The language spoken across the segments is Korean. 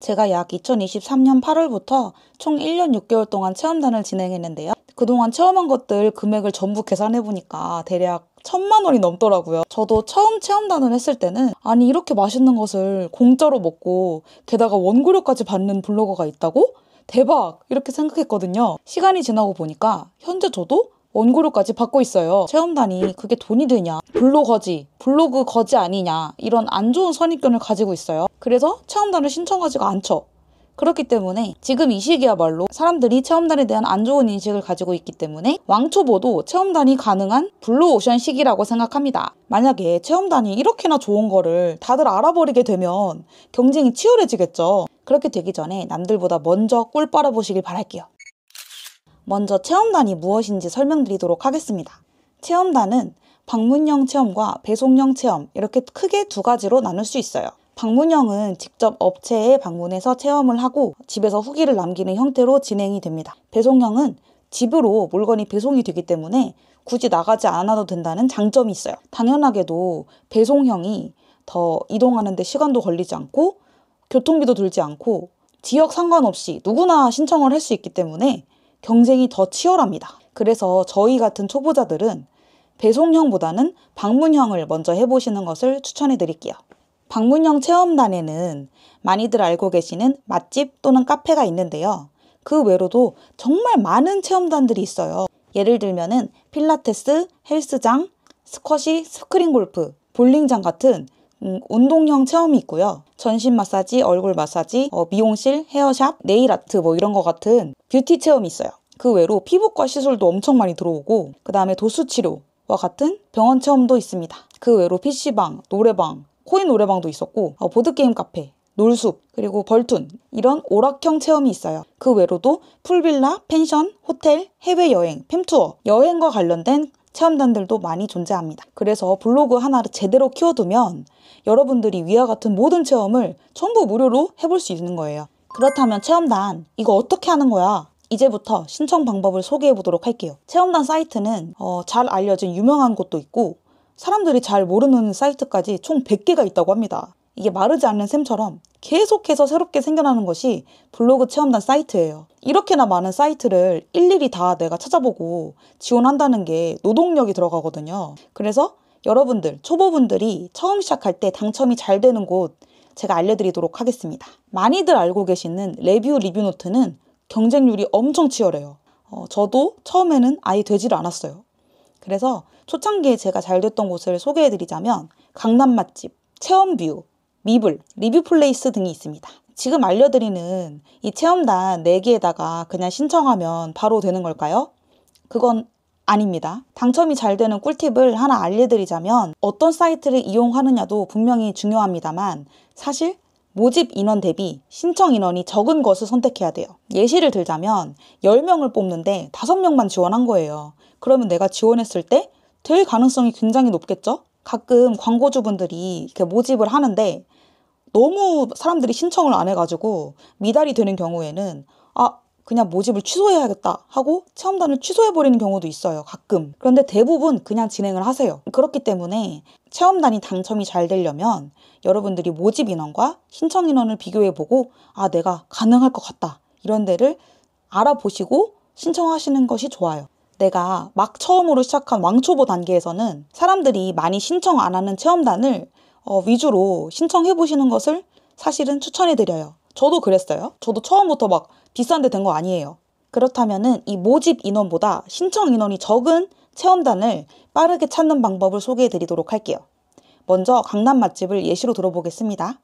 제가 약 2023년 8월부터 총 1년 6개월 동안 체험단을 진행했는데요. 그동안 체험한 것들 금액을 전부 계산해보니까 대략 1,000만 원이 넘더라고요. 저도 처음 체험단을 했을 때는 아니 이렇게 맛있는 것을 공짜로 먹고 게다가 원고료까지 받는 블로거가 있다고? 대박! 이렇게 생각했거든요. 시간이 지나고 보니까 현재 저도 원고료까지 받고 있어요. 체험단이 그게 돈이 되냐? 블로그 거지 아니냐? 이런 안 좋은 선입견을 가지고 있어요. 그래서 체험단을 신청하지가 않죠. 그렇기 때문에 지금 이 시기야말로 사람들이 체험단에 대한 안 좋은 인식을 가지고 있기 때문에 왕초보도 체험단이 가능한 블루오션 시기라고 생각합니다. 만약에 체험단이 이렇게나 좋은 거를 다들 알아버리게 되면 경쟁이 치열해지겠죠. 그렇게 되기 전에 남들보다 먼저 꿀 빨아보시길 바랄게요. 먼저 체험단이 무엇인지 설명드리도록 하겠습니다. 체험단은 방문형 체험과 배송형 체험 이렇게 크게 두 가지로 나눌 수 있어요. 방문형은 직접 업체에 방문해서 체험을 하고 집에서 후기를 남기는 형태로 진행이 됩니다. 배송형은 집으로 물건이 배송이 되기 때문에 굳이 나가지 않아도 된다는 장점이 있어요. 당연하게도 배송형이 더 이동하는 데 시간도 걸리지 않고 교통비도 들지 않고 지역 상관없이 누구나 신청을 할 수 있기 때문에 경쟁이 더 치열합니다. 그래서 저희 같은 초보자들은 배송형보다는 방문형을 먼저 해보시는 것을 추천해 드릴게요. 방문형 체험단에는 많이들 알고 계시는 맛집 또는 카페가 있는데요. 그 외로도 정말 많은 체험단들이 있어요. 예를 들면은 필라테스, 헬스장, 스쿼시, 스크린 골프, 볼링장 같은 운동형 체험이 있고요. 전신 마사지, 얼굴 마사지, 미용실, 헤어샵, 네일 아트 이런 거 같은 뷰티 체험이 있어요. 그 외로 피부과 시술도 엄청 많이 들어오고 그 다음에 도수 치료와 같은 병원 체험도 있습니다. 그 외로 PC방, 노래방, 코인 노래방도 있었고 보드게임 카페, 놀숲, 그리고 벌툰 이런 오락형 체험이 있어요. 그 외로도 풀빌라, 펜션, 호텔, 해외여행, 팸투어, 여행과 관련된 체험단들도 많이 존재합니다. 그래서 블로그 하나를 제대로 키워두면 여러분들이 위와 같은 모든 체험을 전부 무료로 해볼 수 있는 거예요. 그렇다면 체험단 이거 어떻게 하는 거야? 이제부터 신청 방법을 소개해 보도록 할게요. 체험단 사이트는 잘 알려진 유명한 곳도 있고 사람들이 잘 모르는 사이트까지 총 100개가 있다고 합니다. 이게 마르지 않는 샘처럼 계속해서 새롭게 생겨나는 것이 블로그 체험단 사이트예요. 이렇게나 많은 사이트를 일일이 다 내가 찾아보고 지원한다는 게 노동력이 들어가거든요. 그래서 여러분들, 초보분들이 처음 시작할 때 당첨이 잘 되는 곳 제가 알려드리도록 하겠습니다. 많이들 알고 계시는 리뷰노트는 경쟁률이 엄청 치열해요. 저도 처음에는 아예 되지를 않았어요. 그래서 초창기에 제가 잘 됐던 곳을 소개해드리자면 강남 맛집, 체험뷰, 미블, 리뷰플레이스 등이 있습니다. 지금 알려드리는 이 체험단 4개에다가 그냥 신청하면 바로 되는 걸까요? 그건 아닙니다. 당첨이 잘 되는 꿀팁을 하나 알려드리자면 어떤 사이트를 이용하느냐도 분명히 중요합니다만 사실 모집 인원 대비 신청 인원이 적은 것을 선택해야 돼요. 예시를 들자면 10명을 뽑는데 5명만 지원한 거예요. 그러면 내가 지원했을 때 될 가능성이 굉장히 높겠죠? 가끔 광고주분들이 이렇게 모집을 하는데 너무 사람들이 신청을 안 해가지고 미달이 되는 경우에는 그냥 모집을 취소해야겠다 하고 체험단을 취소해버리는 경우도 있어요. 가끔. 그런데 대부분 그냥 진행을 하세요. 그렇기 때문에 체험단이 당첨이 잘 되려면 여러분들이 모집 인원과 신청 인원을 비교해보고 내가 가능할 것 같다. 이런 데를 알아보시고 신청하시는 것이 좋아요. 내가 막 처음으로 시작한 왕초보 단계에서는 사람들이 많이 신청 안 하는 체험단을 위주로 신청해보시는 것을 사실은 추천해드려요. 저도 그랬어요. 저도 처음부터 막 비싼 데 된 거 아니에요. 그렇다면은 이 모집 인원보다 신청 인원이 적은 체험단을 빠르게 찾는 방법을 소개해드리도록 할게요. 먼저 강남 맛집을 예시로 들어보겠습니다.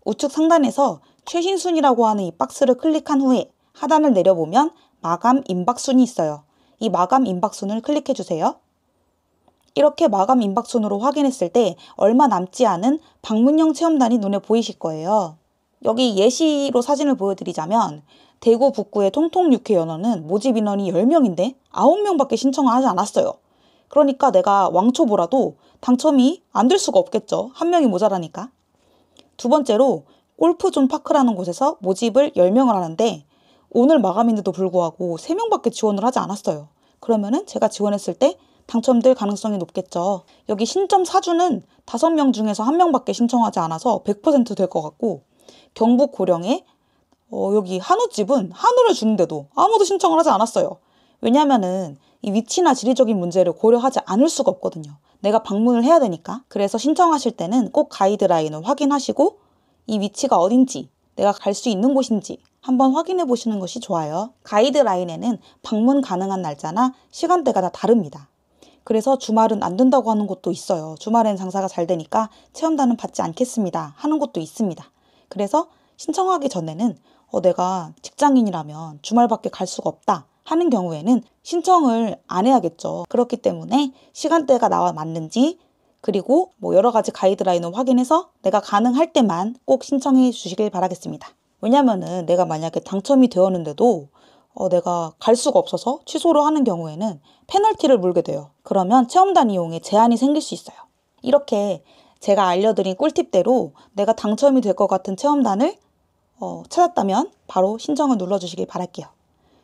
우측 상단에서 최신 순위라고 하는 이 박스를 클릭한 후에 하단을 내려보면 마감 임박순이 있어요. 이 마감 임박순을 클릭해주세요. 이렇게 마감 임박순으로 확인했을 때 얼마 남지 않은 방문형 체험단이 눈에 보이실 거예요. 여기 예시로 사진을 보여드리자면 대구 북구의 통통육회연어는 모집 인원이 10명인데 9명밖에 신청을 하지 않았어요. 그러니까 내가 왕초보라도 당첨이 안 될 수가 없겠죠. 한 명이 모자라니까. 두 번째로 골프존 파크라는 곳에서 모집을 10명을 하는데 오늘 마감인데도 불구하고 3명밖에 지원을 하지 않았어요. 그러면은 제가 지원했을 때 당첨될 가능성이 높겠죠. 여기 신점 사주는 5명 중에서 1명밖에 신청하지 않아서 100% 될 것 같고 경북 고령의 여기 한우집은 한우를 주는데도 아무도 신청을 하지 않았어요. 왜냐면은 이 위치나 지리적인 문제를 고려하지 않을 수가 없거든요. 내가 방문을 해야 되니까. 그래서 신청하실 때는 꼭 가이드라인을 확인하시고 이 위치가 어딘지, 내가 갈 수 있는 곳인지 한번 확인해 보시는 것이 좋아요. 가이드라인에는 방문 가능한 날짜나 시간대가 다 다릅니다. 그래서 주말은 안 된다고 하는 곳도 있어요. 주말엔 장사가 잘 되니까 체험단은 받지 않겠습니다 하는 곳도 있습니다. 그래서 신청하기 전에는 내가 직장인이라면 주말밖에 갈 수가 없다 하는 경우에는 신청을 안 해야겠죠. 그렇기 때문에 시간대가 나와 맞는지, 그리고 여러 가지 가이드라인을 확인해서 내가 가능할 때만 꼭 신청해 주시길 바라겠습니다. 왜냐면은 내가 만약에 당첨이 되었는데도 내가 갈 수가 없어서 취소를 하는 경우에는 페널티를 물게 돼요. 그러면 체험단 이용에 제한이 생길 수 있어요. 이렇게 제가 알려드린 꿀팁대로 내가 당첨이 될 것 같은 체험단을 찾았다면 바로 신청을 눌러주시길 바랄게요.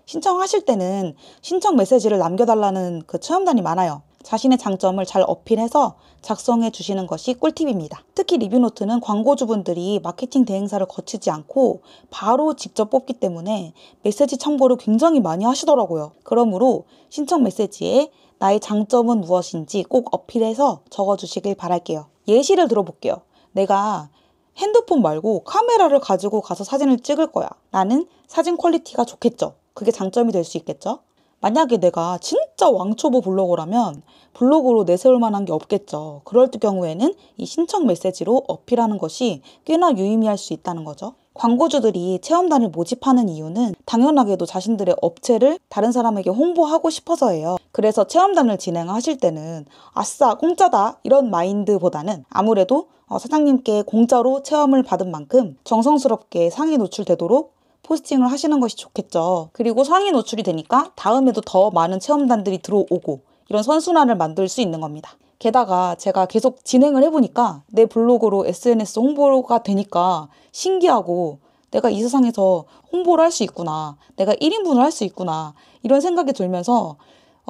신청하실 때는 신청 메시지를 남겨달라는 그 체험단이 많아요. 자신의 장점을 잘 어필해서 작성해 주시는 것이 꿀팁입니다. 특히 리뷰노트는 광고주분들이 마케팅 대행사를 거치지 않고 바로 직접 뽑기 때문에 메시지 첨부를 굉장히 많이 하시더라고요. 그러므로 신청 메시지에 나의 장점은 무엇인지 꼭 어필해서 적어주시길 바랄게요. 예시를 들어볼게요. 내가 핸드폰 말고 카메라를 가지고 가서 사진을 찍을 거야. 나는 사진 퀄리티가 좋겠죠. 그게 장점이 될 수 있겠죠. 만약에 내가 진짜 왕초보 블로거라면 블로그로 내세울 만한 게 없겠죠. 그럴 경우에는 이 신청 메시지로 어필하는 것이 꽤나 유의미할 수 있다는 거죠. 광고주들이 체험단을 모집하는 이유는 당연하게도 자신들의 업체를 다른 사람에게 홍보하고 싶어서예요. 그래서 체험단을 진행하실 때는 아싸 공짜다 이런 마인드보다는 아무래도 사장님께 공짜로 체험을 받은 만큼 정성스럽게 상위 노출되도록 포스팅을 하시는 것이 좋겠죠. 그리고 상위 노출이 되니까 다음에도 더 많은 체험단들이 들어오고 이런 선순환을 만들 수 있는 겁니다. 게다가 제가 계속 진행을 해보니까 내 블로그로 SNS 홍보가 되니까 신기하고 내가 이 세상에서 홍보를 할 수 있구나. 내가 1인분을 할 수 있구나. 이런 생각이 들면서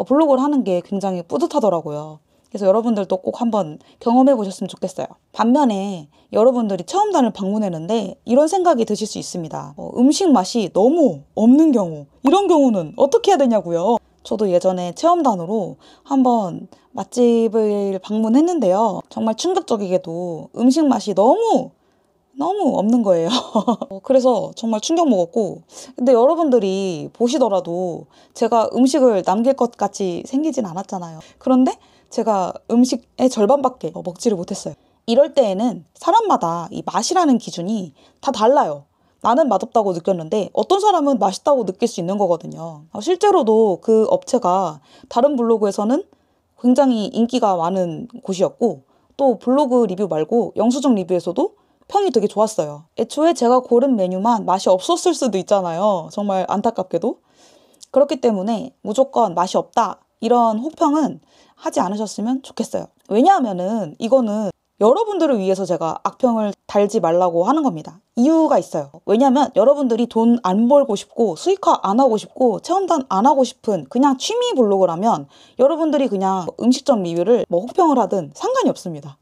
블로그를 하는 게 굉장히 뿌듯하더라고요. 그래서 여러분들도 꼭 한번 경험해 보셨으면 좋겠어요. 반면에 여러분들이 체험단을 방문했는데 이런 생각이 드실 수 있습니다. 음식 맛이 너무 없는 경우, 이런 경우는 어떻게 해야 되냐고요. 저도 예전에 체험단으로 한번 맛집을 방문했는데요. 정말 충격적이게도 음식 맛이 너무 없는 거예요. 그래서 정말 충격 먹었고, 근데 여러분들이 보시더라도 제가 음식을 남길 것 같이 생기진 않았잖아요. 그런데 제가 음식의 절반밖에 먹지를 못했어요. 이럴 때에는 사람마다 이 맛이라는 기준이 다 달라요. 나는 맛없다고 느꼈는데 어떤 사람은 맛있다고 느낄 수 있는 거거든요. 실제로도 그 업체가 다른 블로그에서는 굉장히 인기가 많은 곳이었고, 또 블로그 리뷰 말고 영수증 리뷰에서도 평이 되게 좋았어요. 애초에 제가 고른 메뉴만 맛이 없었을 수도 있잖아요. 정말 안타깝게도. 그렇기 때문에 무조건 맛이 없다 이런 혹평은 하지 않으셨으면 좋겠어요. 왜냐하면은 이거는 여러분들을 위해서 제가 악평을 달지 말라고 하는 겁니다. 이유가 있어요. 왜냐하면 여러분들이 돈 안 벌고 싶고 수익화 안 하고 싶고 체험단 안 하고 싶은 그냥 취미 블로그라면 여러분들이 그냥 음식점 리뷰를 혹평을 하든 상관이 없습니다.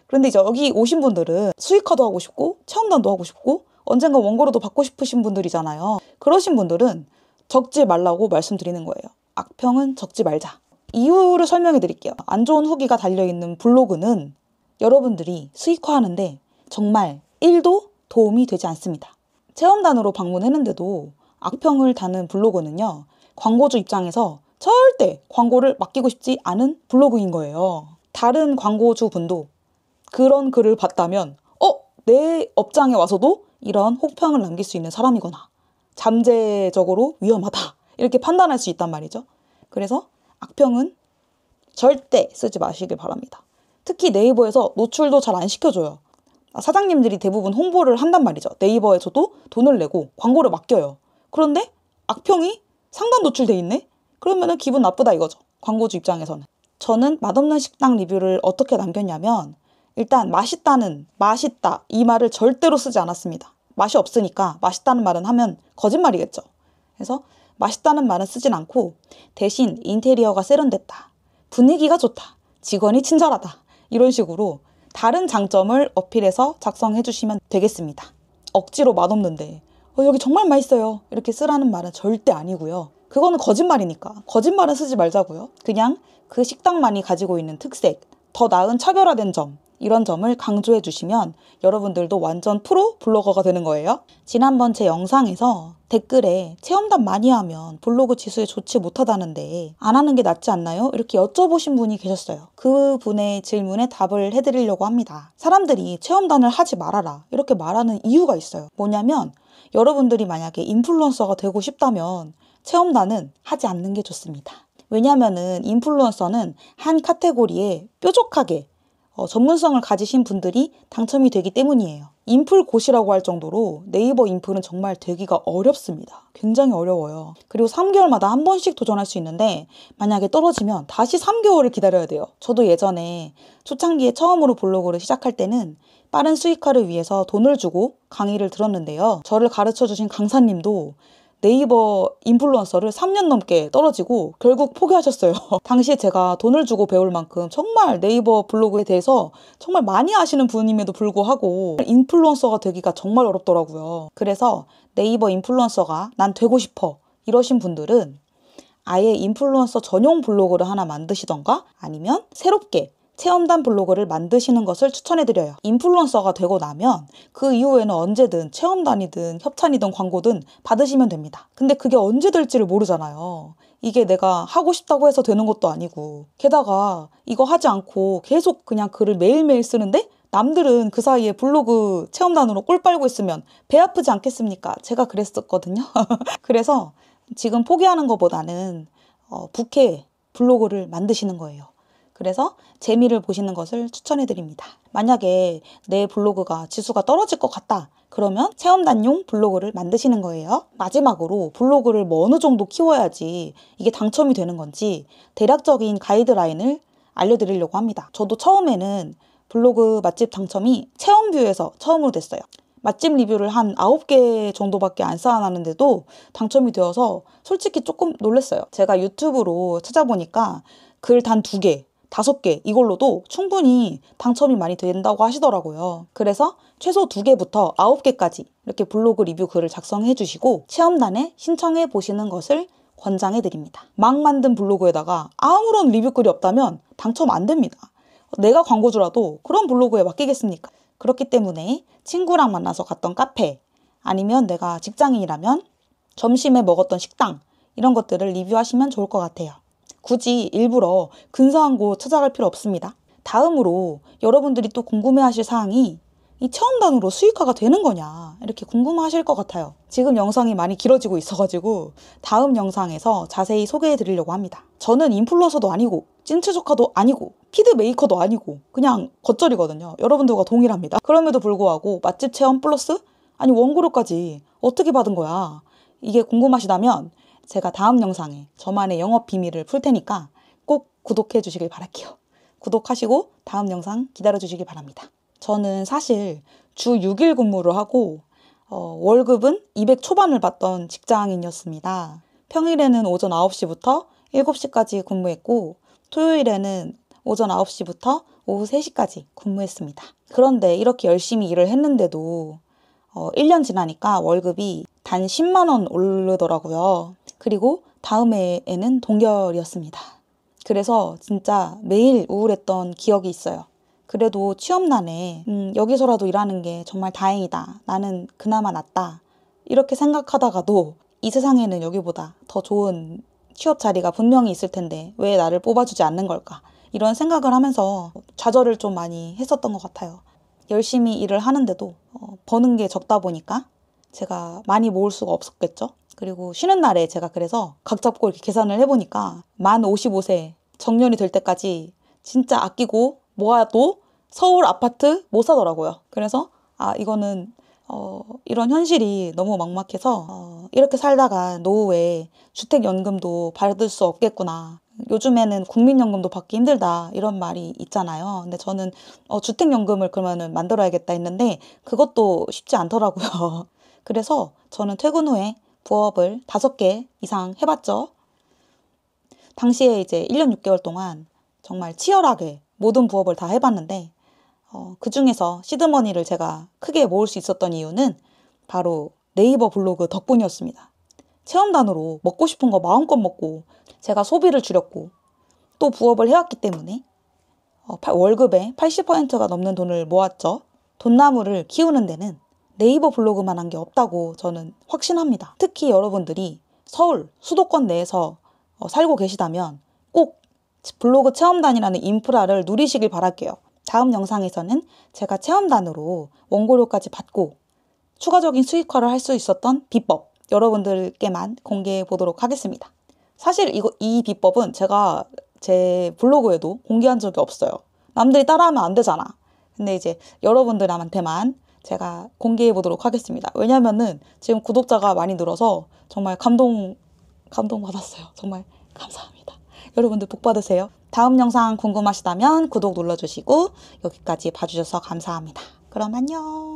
그런데 이제 여기 오신 분들은 수익화도 하고 싶고 체험단도 하고 싶고 언젠가 원고료도 받고 싶으신 분들이잖아요. 그러신 분들은 적지 말라고 말씀드리는 거예요. 악평은 적지 말자. 이유를 설명해 드릴게요. 안 좋은 후기가 달려있는 블로그는 여러분들이 수익화하는데 정말 1도 도움이 되지 않습니다. 체험단으로 방문했는데도 악평을 다는 블로그는요, 광고주 입장에서 절대 광고를 맡기고 싶지 않은 블로그인 거예요. 다른 광고주 분도 그런 글을 봤다면 내 업장에 와서도 이런 혹평을 남길 수 있는 사람이구나. 잠재적으로 위험하다. 이렇게 판단할 수 있단 말이죠. 그래서 악평은 절대 쓰지 마시길 바랍니다. 특히 네이버에서 노출도 잘 안 시켜줘요. 사장님들이 대부분 홍보를 한단 말이죠. 네이버에서도 돈을 내고 광고를 맡겨요. 그런데 악평이 상단 노출돼 있네? 그러면은 기분 나쁘다 이거죠. 광고주 입장에서는. 저는 맛없는 식당 리뷰를 어떻게 남겼냐면 일단 맛있다 이 말을 절대로 쓰지 않았습니다. 맛이 없으니까 맛있다는 말은 하면 거짓말이겠죠. 그래서 맛있다는 말은 쓰진 않고 대신 인테리어가 세련됐다, 분위기가 좋다, 직원이 친절하다 이런 식으로 다른 장점을 어필해서 작성해 주시면 되겠습니다. 억지로 맛없는데 여기 정말 맛있어요. 이렇게 쓰라는 말은 절대 아니고요. 그거는 거짓말이니까. 거짓말은 쓰지 말자고요. 그냥 그 식당만이 가지고 있는 특색, 더 나은 차별화된 점, 이런 점을 강조해 주시면 여러분들도 완전 프로 블로거가 되는 거예요. 지난번 제 영상에서 댓글에 체험단 많이 하면 블로그 지수에 좋지 못하다는데 안 하는 게 낫지 않나요? 이렇게 여쭤보신 분이 계셨어요. 그분의 질문에 답을 해드리려고 합니다. 사람들이 체험단을 하지 말아라 이렇게 말하는 이유가 있어요. 뭐냐면 여러분들이 만약에 인플루언서가 되고 싶다면 체험단은 하지 않는 게 좋습니다. 왜냐면은 인플루언서는 한 카테고리에 뾰족하게 전문성을 가지신 분들이 당첨이 되기 때문이에요. 인플고시라고 할 정도로 네이버 인플은 정말 되기가 어렵습니다. 굉장히 어려워요. 그리고 3개월마다 한 번씩 도전할 수 있는데 만약에 떨어지면 다시 3개월을 기다려야 돼요. 저도 예전에 초창기에 처음으로 블로그를 시작할 때는 빠른 수익화를 위해서 돈을 주고 강의를 들었는데요. 저를 가르쳐주신 강사님도 네이버 인플루언서를 3년 넘게 떨어지고 결국 포기하셨어요. 당시에 제가 돈을 주고 배울 만큼 정말 네이버 블로그에 대해서 정말 많이 아시는 분임에도 불구하고 인플루언서가 되기가 정말 어렵더라고요. 그래서 네이버 인플루언서가 난 되고 싶어 이러신 분들은 아예 인플루언서 전용 블로그를 하나 만드시던가 아니면 새롭게 체험단 블로그를 만드시는 것을 추천해드려요. 인플루언서가 되고 나면 그 이후에는 언제든 체험단이든 협찬이든 광고든 받으시면 됩니다. 근데 그게 언제 될지를 모르잖아요. 이게 내가 하고 싶다고 해서 되는 것도 아니고 게다가 이거 하지 않고 계속 그냥 글을 매일매일 쓰는데 남들은 그 사이에 블로그 체험단으로 꿀 빨고 있으면 배 아프지 않겠습니까? 제가 그랬었거든요. 그래서 지금 포기하는 것보다는 부캐 블로그를 만드시는 거예요. 그래서 재미를 보시는 것을 추천해드립니다. 만약에 내 블로그가 지수가 떨어질 것 같다. 그러면 체험단용 블로그를 만드시는 거예요. 마지막으로 블로그를 뭐 어느 정도 키워야지 이게 당첨이 되는 건지 대략적인 가이드라인을 알려드리려고 합니다. 저도 처음에는 블로그 맛집 당첨이 체험뷰에서 처음으로 됐어요. 맛집 리뷰를 한 9개 정도밖에 안 쌓아놨는데도 당첨이 되어서 솔직히 조금 놀랐어요. 제가 유튜브로 찾아보니까 글 단 2개, 5개 이걸로도 충분히 당첨이 많이 된다고 하시더라고요. 그래서 최소 2개부터 9개까지 이렇게 블로그 리뷰 글을 작성해 주시고 체험단에 신청해 보시는 것을 권장해 드립니다. 막 만든 블로그에다가 아무런 리뷰 글이 없다면 당첨 안 됩니다. 내가 광고주라도 그런 블로그에 맡기겠습니까? 그렇기 때문에 친구랑 만나서 갔던 카페 아니면 내가 직장인이라면 점심에 먹었던 식당 이런 것들을 리뷰하시면 좋을 것 같아요. 굳이 일부러 근사한 곳 찾아갈 필요 없습니다. 다음으로 여러분들이 또 궁금해하실 사항이 이 체험단으로 수익화가 되는 거냐 이렇게 궁금하실 것 같아요. 지금 영상이 많이 길어지고 있어가지고 다음 영상에서 자세히 소개해 드리려고 합니다. 저는 인플루언서도 아니고 찐츠 조카도 아니고 피드 메이커도 아니고 그냥 겉절이거든요. 여러분들과 동일합니다. 그럼에도 불구하고 맛집 체험 플러스 아니 원고료까지 어떻게 받은 거야? 이게 궁금하시다면 제가 다음 영상에 저만의 영업 비밀을 풀 테니까 꼭 구독해 주시길 바랄게요. 구독하시고 다음 영상 기다려 주시길 바랍니다. 저는 사실 주 6일 근무를 하고 월급은 200 초반을 받던 직장인이었습니다. 평일에는 오전 9시부터 7시까지 근무했고 토요일에는 오전 9시부터 오후 3시까지 근무했습니다. 그런데 이렇게 열심히 일을 했는데도 1년 지나니까 월급이 단 10만 원 오르더라고요. 그리고 다음 해에는 동결이었습니다. 그래서 진짜 매일 우울했던 기억이 있어요. 그래도 취업난에 여기서라도 일하는 게 정말 다행이다. 나는 그나마 낫다. 이렇게 생각하다가도 이 세상에는 여기보다 더 좋은 취업 자리가 분명히 있을 텐데 왜 나를 뽑아주지 않는 걸까? 이런 생각을 하면서 좌절을 좀 많이 했었던 것 같아요. 열심히 일을 하는데도 버는 게 적다 보니까 제가 많이 모을 수가 없었겠죠. 그리고 쉬는 날에 제가 그래서 각 잡고 이렇게 계산을 해보니까 만 55세 정년이 될 때까지 진짜 아끼고 모아도 서울 아파트 못 사더라고요. 그래서 이거는 이런 현실이 너무 막막해서 이렇게 살다가 노후에 주택연금도 받을 수 없겠구나. 요즘에는 국민연금도 받기 힘들다 이런 말이 있잖아요. 근데 저는 주택연금을 그러면은 만들어야겠다 했는데 그것도 쉽지 않더라고요. 그래서 저는 퇴근 후에 부업을 5개 이상 해봤죠. 당시에 이제 1년 6개월 동안 정말 치열하게 모든 부업을 다 해봤는데 그 중에서 시드머니를 제가 크게 모을 수 있었던 이유는 바로 네이버 블로그 덕분이었습니다. 체험단으로 먹고 싶은 거 마음껏 먹고 제가 소비를 줄였고 또 부업을 해왔기 때문에 월급의 80%가 넘는 돈을 모았죠. 돈나무를 키우는 데는 네이버 블로그만 한 게 없다고 저는 확신합니다. 특히 여러분들이 서울 수도권 내에서 살고 계시다면 꼭 블로그 체험단이라는 인프라를 누리시길 바랄게요. 다음 영상에서는 제가 체험단으로 원고료까지 받고 추가적인 수익화를 할 수 있었던 비법 여러분들께만 공개해 보도록 하겠습니다. 사실 이 비법은 제가 제 블로그에도 공개한 적이 없어요. 남들이 따라하면 안 되잖아. 근데 이제 여러분들한테만 제가 공개해 보도록 하겠습니다. 왜냐면은 지금 구독자가 많이 늘어서 정말 감동 받았어요. 정말 감사합니다. 여러분들 복 받으세요. 다음 영상 궁금하시다면 구독 눌러주시고 여기까지 봐주셔서 감사합니다. 그럼 안녕.